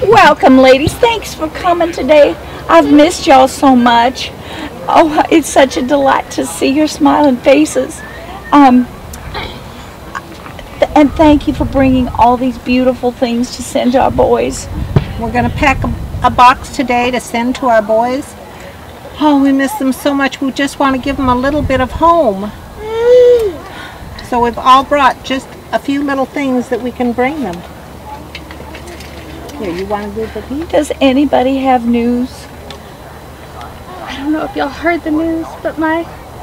Welcome, ladies. Thanks for coming today. I've missed y'all so much. Oh, it's such a delight to see your smiling faces. And thank you for bringing all these beautiful things to send to our boys. We're going to pack a box today to send to our boys. Oh, we miss them so much. We just want to give them a little bit of home. So we've all brought just a few little things that we can bring them. Here, you want to do the piece? Does anybody have news? I don't know if y'all heard the news, but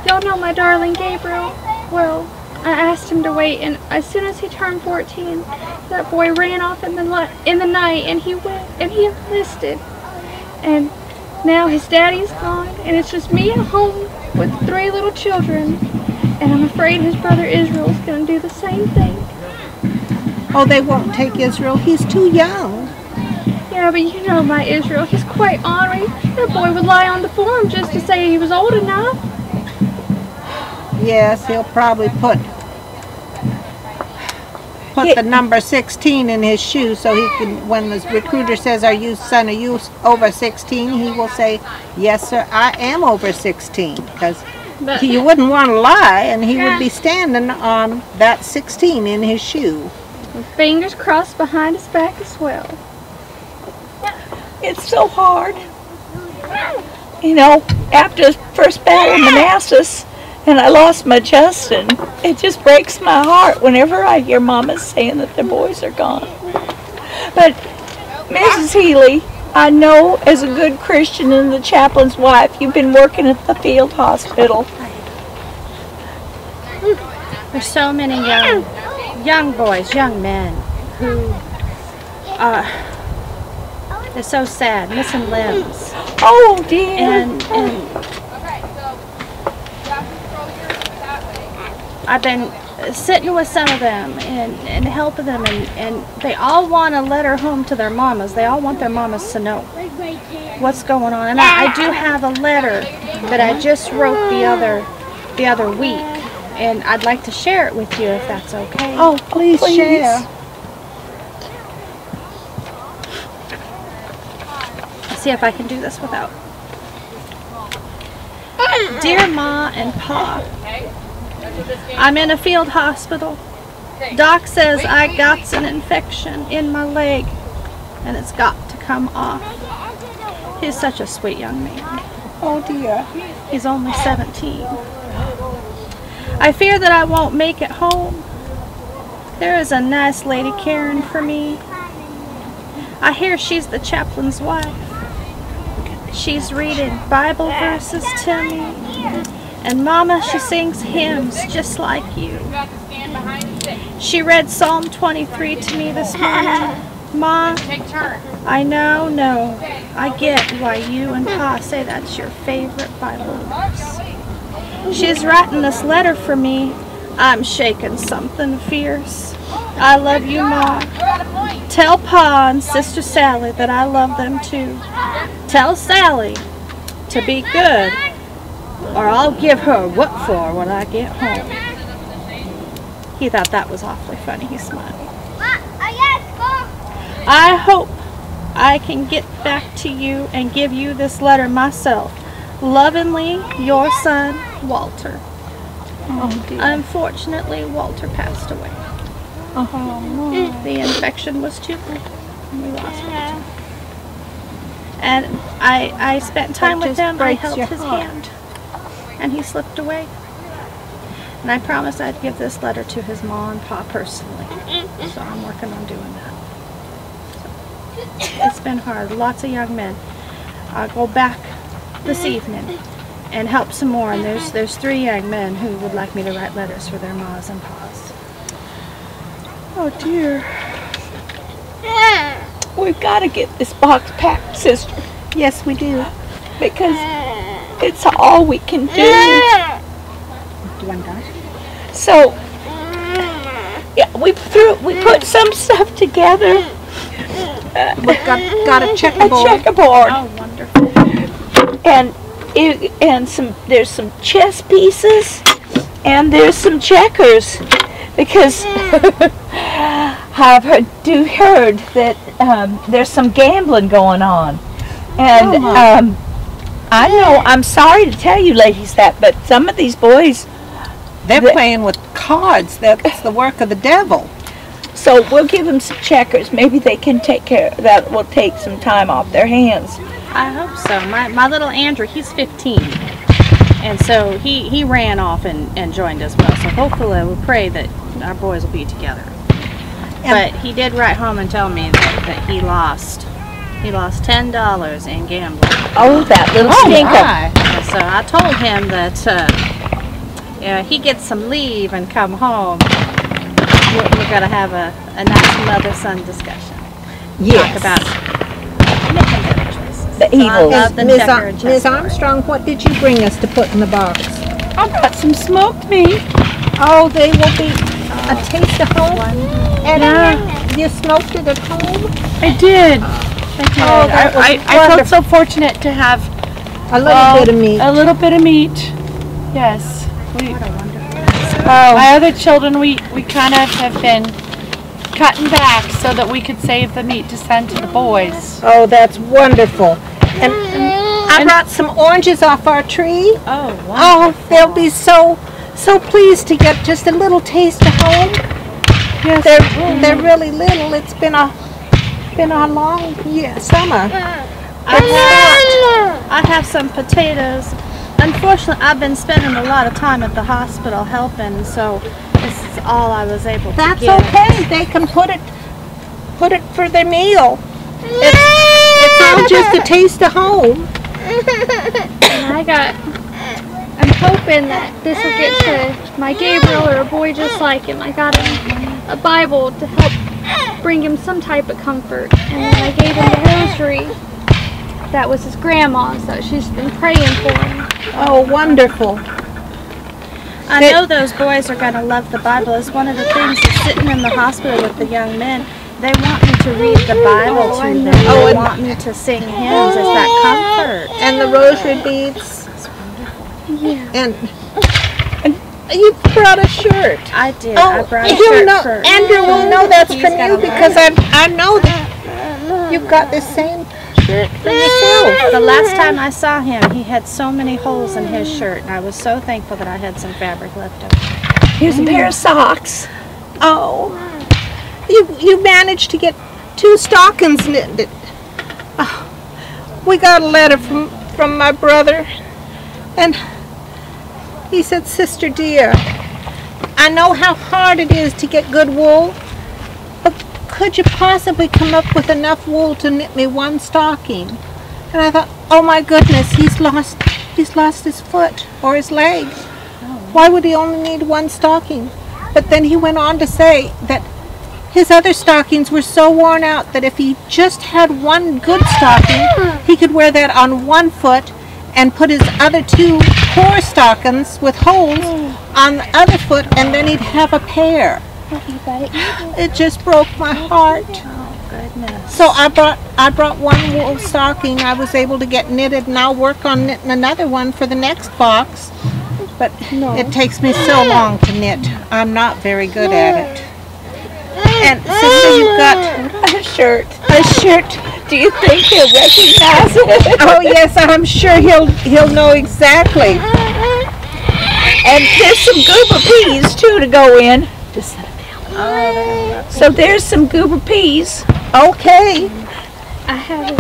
y'all know my darling Gabriel. Well, I asked him to wait, and as soon as he turned 14, that boy ran off in the night, and he went and he enlisted. And now his daddy's gone, and it's just me at home with 3 little children. And I'm afraid his brother Israel's going to do the same thing. Oh, they won't take Israel. He's too young. Yeah, but you know my Israel. He's quite ornery. That boy would lie on the form just to say he was old enough. Yes, he'll probably put the number 16 in his shoe so he can, when the recruiter says, "Are you over 16?" he will say, "Yes, sir, I am over 16." Because you wouldn't want to lie, and he would be standing on that 16 in his shoe. With fingers crossed behind his back as well. It's so hard. You know, after the first battle of Manassas, and I lost my Justin, it just breaks my heart whenever I hear Mama saying that the boys are gone. But, Mrs. Healy, I know as a good Christian and the chaplain's wife, you've been working at the field hospital. There's so many young boys, young men, who they're so sad, missing limbs. Oh dear. And I've been sitting with some of them and helping them, and they all want a letter home to their mamas. They all want their mamas to know what's going on. And I do have a letter that I just wrote the other week, and I'd like to share it with you if that's okay. Oh, please share. See if I can do this without. Dear Ma and Pa, I'm in a field hospital. Doc says I got an infection in my leg and it's got to come off. He's such a sweet young man. Oh dear. He's only 17. I fear that I won't make it home. There is a nice lady caring for me. I hear she's the chaplain's wife. She's reading Bible verses to me. And Mama, she sings hymns just like you. She read Psalm 23 to me this morning. Ma, I know, I get why you and Pa say that's your favorite Bible verse. She's writing this letter for me. I'm shaking something fierce. I love you, Ma. Tell Pa and Sister Sally that I love them too. Tell Sally to be good, or I'll give her what for when I get home. He thought that was awfully funny. He smiled. I hope I can get back to you and give you this letter myself. Lovingly, your son, Walter. Oh, dear. Unfortunately, Walter passed away. Oh, no. The infection was too bad, and we lost Walter. And I spent time with him. I held his hand, and he slipped away. And I promised I'd give this letter to his mom and pa personally. So I'm working on doing that. So, it's been hard. Lots of young men. I'll go back this evening and help some more. And there's 3 young men who would like me to write letters for their ma's and pa's. Oh dear. We've got to get this box packed, sister. Yes, we do. Because it's all we can do. Do you want that? So, yeah, we put some stuff together. We've got a checkerboard. A checkerboard. Oh, wonderful. And there's some chess pieces, and there's some checkers, because I've heard that there's some gambling going on. And I know, I'm sorry to tell you ladies that, but some of these boys, they're playing with cards. That's the work of the devil. So we'll give them some checkers. Maybe they can take care of that. Will take some time off their hands. I hope so. My little Andrew, he's 15. And so he ran off and joined as well. So hopefully we'll pray that our boys will be together. But he did write home and tell me that he lost $10 in gambling. Oh, that little stinker. So I told him that he gets some leave and come home. We're going to have a nice mother-son discussion. Yes. Talk about making better choices. The evils. Ms. Armstrong, what did you bring us to put in the box? I brought some smoked meat. Oh, they will be a taste of home. And you smoked it at home? I did. Oh, I felt so fortunate to have a little bit of meat. A little bit of meat. Yes. My other children, we kind of have been cutting back so that we could save the meat to send to the boys. Oh, that's wonderful. And I brought some oranges off our tree. Oh, wow. Oh, they'll be so pleased to get just a little taste of home. Yes. They're really little. It's been a long summer. I have some potatoes. Unfortunately, I've been spending a lot of time at the hospital helping, so this is all I was able to That's get. okay. They can put it for their meal. It's all just a taste of home. I'm hoping that this will get to my Gabriel or a boy just like him. I got him a Bible to help bring him some type of comfort, and then I gave him the rosary. That was his grandma's, so she's been praying for him. Oh, wonderful. I know those boys are going to love the Bible. It's one of the things that's sitting in the hospital with the young men. They want me to read the Bible to them. They want me to sing hymns. It's that comfort. And the rosary beads. Yeah. And you brought a shirt. I did. Oh, I brought a shirt for Andrew will know that's He's from gonna you because I know that you've got the same shirt for yourself. The last time I saw him, he had so many holes in his shirt, and I was so thankful that I had some fabric left over. Here's a pair of socks. Oh, you managed to get 2 stockings knitted. Oh, we got a letter from my brother, and he said, "Sister dear, I know how hard it is to get good wool, but could you possibly come up with enough wool to knit me 1 stocking?" And I thought, oh my goodness, he's lost his foot or his leg. Why would he only need 1 stocking? But then he went on to say that his other stockings were so worn out that if he just had 1 good stocking, he could wear that on 1 foot and put his other 2 poor stockings with holes on the other foot, and then he'd have a pair. It just broke my heart. Oh, goodness. So I brought 1 wool stocking I was able to get knitted, and I'll work on knitting another one for the next box. But it takes me so long to knit. I'm not very good at it. And sister, you've got A shirt. Do you think he'll recognize it? oh yes, I'm sure he'll know exactly. And there's some goober peas too to go in. Just set it down. So there's some goober peas. Okay. I have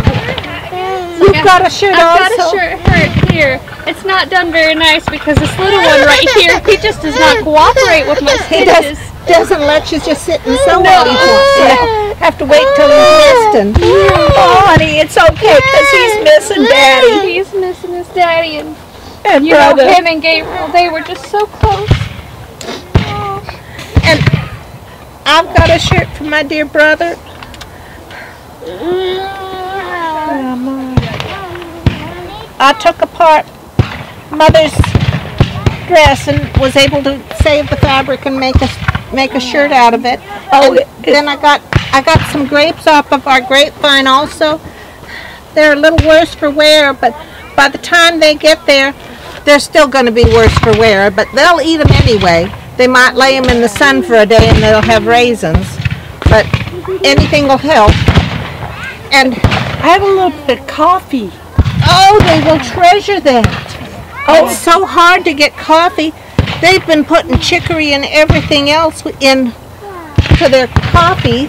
You've got a shirt I've also. got a shirt right here. It's not done very nice because this little one right here, he just does not cooperate with my He stitches. doesn't let you just sit and sew while he wants to. Have to wait till he's nesting. Oh, honey, it's okay because he's missing Daddy He's missing his daddy, and and you know, brother. him and Gabriel, they were just so close. And I've got a shirt for my dear brother. I took apart Mother's dress and was able to save the fabric and make a shirt out of it. Oh, And then I got some grapes off of our grapevine also. They're a little worse for wear, but by the time they get there, they're still going to be worse for wear, but they'll eat them anyway. They might lay them in the sun for a day and they'll have raisins, but anything will help. And I have a little bit of coffee. oh, they will treasure that. Oh, it's so hard to get coffee. They've been putting chicory and everything else in to their coffee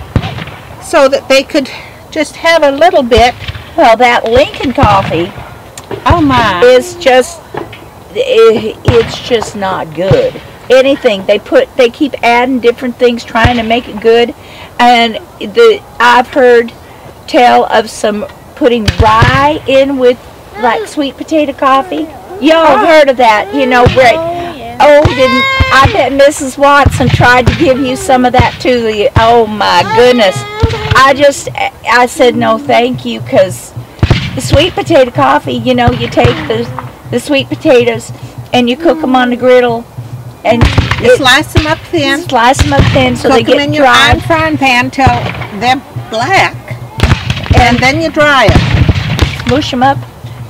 so that they could just have a little bit. Well, that Lincoln coffee Oh my. is just, it's just not good. Anything they keep adding different things, trying to make it good. And I've heard tell of some putting rye in with like sweet potato coffee. Y'all have heard of that, you know, where I bet Mrs. Watson tried to give you some of that too. Oh my goodness. I said no thank you, because the sweet potato coffee, you know, you take the sweet potatoes and you cook them on the griddle and You slice them up thin. Slice them up thin so they Cook them get in your dry. iron frying pan till they're black, and then you dry them. Smoosh them up.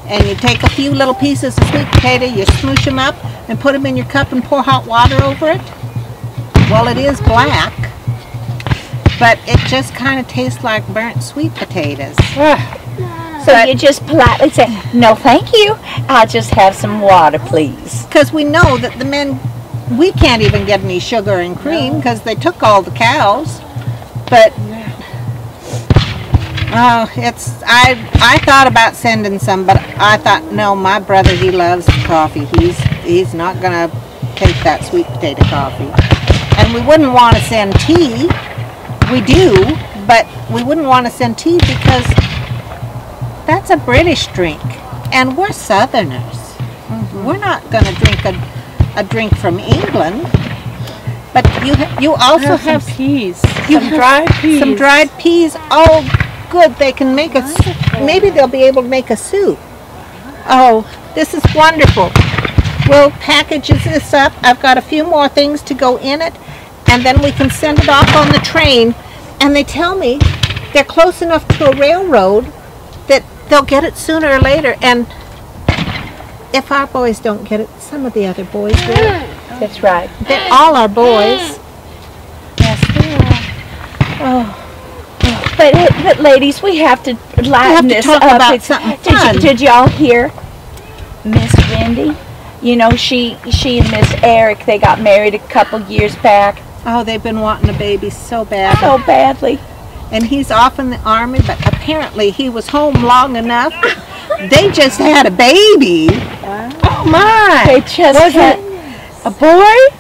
And you take a few little pieces of sweet potato, you smoosh them up, and put them in your cup and pour hot water over it. Well, it is black, but it just kind of tastes like burnt sweet potatoes. So you just politely say, no thank you, I'll just have some water please. Because we know that the men, we can't even get any sugar and cream because they took all the cows. But I thought about sending some, but I thought, no, my brother, he loves coffee. He's not gonna take that sweet potato coffee. And we wouldn't want to send tea. We do, but we wouldn't want to send tea because that's a British drink, and we're Southerners. We're not gonna drink a drink from England. But you also have some peas. You Some dried peas. Some dried peas. Oh, good. They can make maybe they'll be able to make a soup. Oh, this is wonderful. We'll package this up. I've got a few more things to go in it, and then we can send it off on the train. And they tell me they're close enough to a railroad that they'll get it sooner or later. And if our boys don't get it, some of the other boys will. That's right. They're all our boys. Yes, they are. Oh. But ladies, we have to lighten this talk up. about something fun. Did y'all hear Miss Wendy? You know, she and Miss Eric, they got married a couple years back. Oh, they've been wanting a baby so bad. So badly. And he's off in the army, but apparently he was home long enough. They just had a baby. Wow. Oh my! They just had a boy?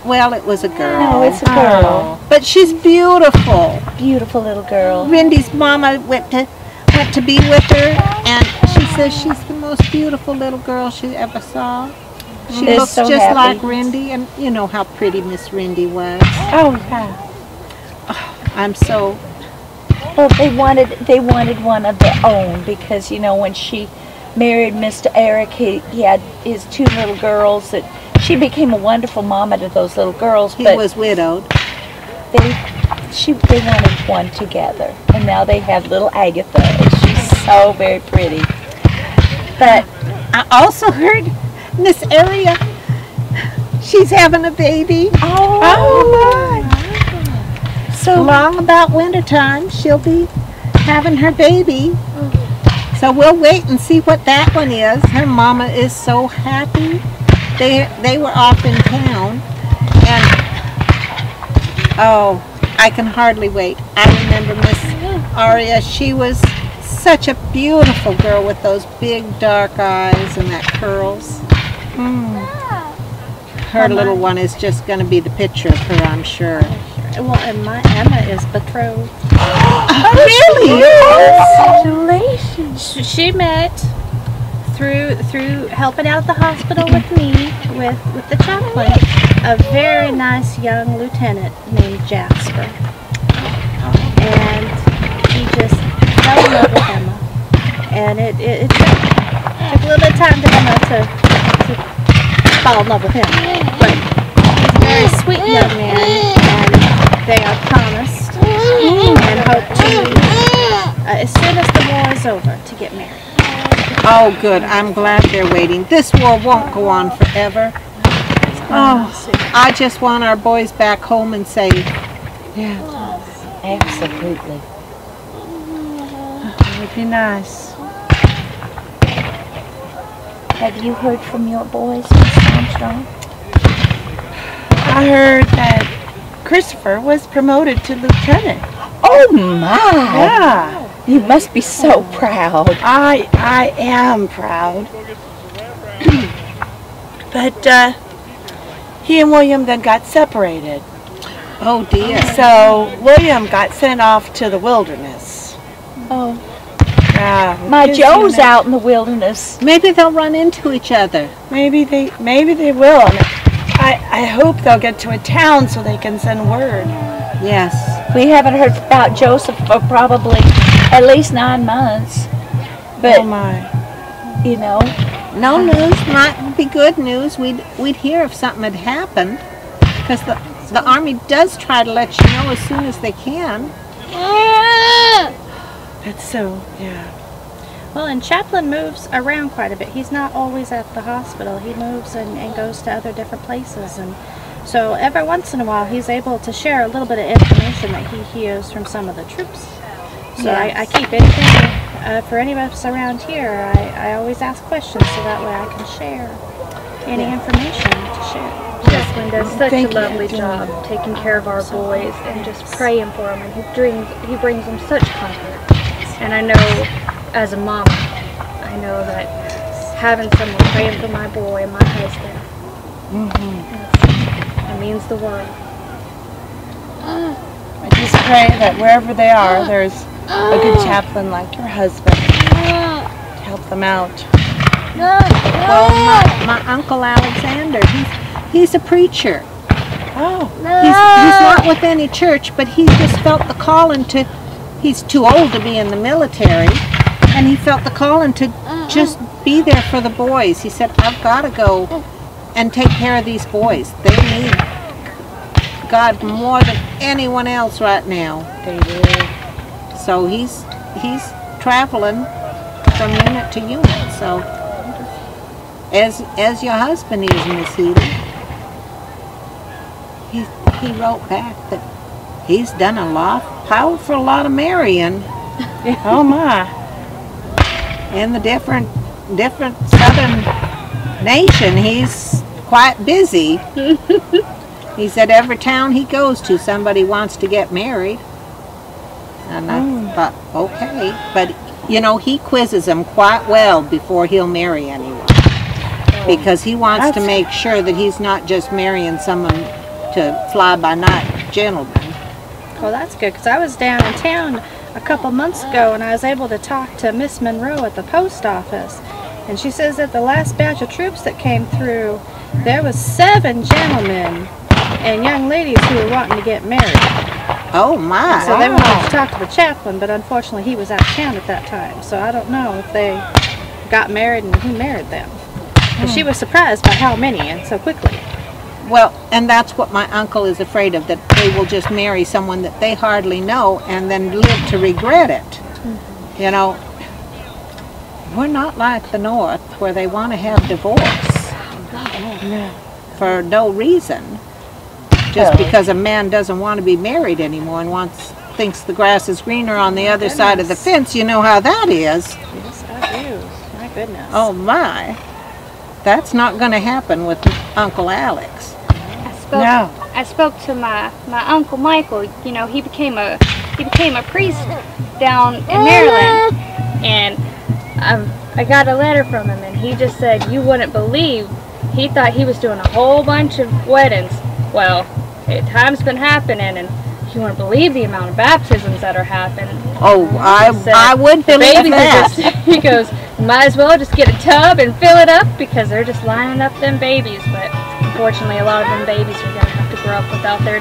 Well, it was a girl. No, it's a girl. But she's beautiful. Beautiful little girl. Rindy's mama went to be with her, and she says she's the most beautiful little girl she ever saw. She They're looks so just happy. like Rindy, and you know how pretty Miss Rindy was. Oh yeah. I'm so... Well, they wanted one of their own because, you know, when she married Mr. Eric, he had his two little girls. That she became a wonderful mama to those little girls. He but was widowed. They wanted one together, and now they have little Agatha, and she's so very pretty. But I also heard Miss Area, she's having a baby. oh my! So long about wintertime, she'll be having her baby. So we'll wait and see what that one is. Her mama is so happy. They were off in town, and oh, I can hardly wait. I remember Miss Aria. She was such a beautiful girl with those big dark eyes and that curls. Her little one is just going to be the picture of her, I'm sure. Well, and my Emma is betrothed. Really? Congratulations! She met through helping out at the hospital with me, with the chaplain, a very nice young lieutenant named Jasper. And he just fell in love with Emma. And it took a little bit of time for Emma to fall in love with him. But he's a very sweet young man, and they are promised and hope to, as soon as the war is over, to get married. Oh, good. I'm glad they're waiting. This war won't go on forever. Oh, I just want our boys back home and safe. Absolutely. It would be nice. Have you heard from your boys, Miss Armstrong? I heard that Christopher was promoted to lieutenant. Oh my! Yeah. You must be so proud. I am proud. But he and William then got separated. Oh dear. So William got sent off to the wilderness. Oh, Yeah. my his Joe's unit. out in the wilderness. Maybe they'll run into each other. Maybe they will. And I hope they'll get to a town so they can send word. Yes. We haven't heard about Joseph for probably at least 9 months. But, Oh my. you know, No news might be good news. We'd hear if something had happened, because the Army does try to let you know as soon as they can. That's so, yeah. Well, and Chaplain moves around quite a bit. He's not always at the hospital. He moves and goes to other different places. And so every once in a while, he's able to share a little bit of information that he hears from some of the troops. So I keep anything for any of us around here. I always ask questions so that way I can share any information to share. Chaplain does such a Thank you. lovely job taking care of our boys and just praying for them. And he brings them such comfort. And I know, as a mom, I know that having someone praying for my boy and my husband, it means the world. I just pray that wherever they are, there's a good chaplain like your husband to help them out. Well, my Uncle Alexander, he's a preacher. Oh. He's not with any church, but he just felt the calling to, he's too old to be in the military, and he felt the calling to just be there for the boys. He said, I've got to go and take care of these boys. They need God more than anyone else right now. They do. So he's traveling from unit to unit. So as your husband is, Miss Healy, he wrote back that he's done a powerful lot of marrying Oh my. in the different southern nation. He's quite busy. He said every town he goes to, somebody wants to get married. And I thought, okay. But, you know, he quizzes them quite well before he'll marry anyone. Because he wants to make sure that he's not just marrying someone to fly-by-night gentleman. Well, that's good, because I was down in town a couple months ago and I was able to talk to Miss Monroe at the post office. And she says that the last batch of troops that came through, there was 7 gentlemen and young ladies who were wanting to get married. Oh my! So they wanted to talk to the chaplain, but unfortunately he was out of town at that time. So I don't know if they got married and who married them. But she was surprised by how many and so quickly. Well, and that's what my uncle is afraid of, that they will just marry someone that they hardly know and then live to regret it. You know, we're not like the North where they want to have divorce for no reason. Just because a man doesn't want to be married anymore and thinks the grass is greener on the other side of the fence. You know how that is. Yes, I do. My goodness. Oh my. That's not going to happen with Uncle Alex. I spoke to my Uncle Michael. You know, he became a priest down in Maryland, and I got a letter from him, and he just said you wouldn't believe. He thought he was doing a whole bunch of weddings. Well, time's been happening, and you wouldn't believe the amount of baptisms that are happening. Oh, I would believe that. He goes, might as well just get a tub and fill it up because they're just lining up them babies. But unfortunately, a lot of them babies are going to have to grow up without their dad.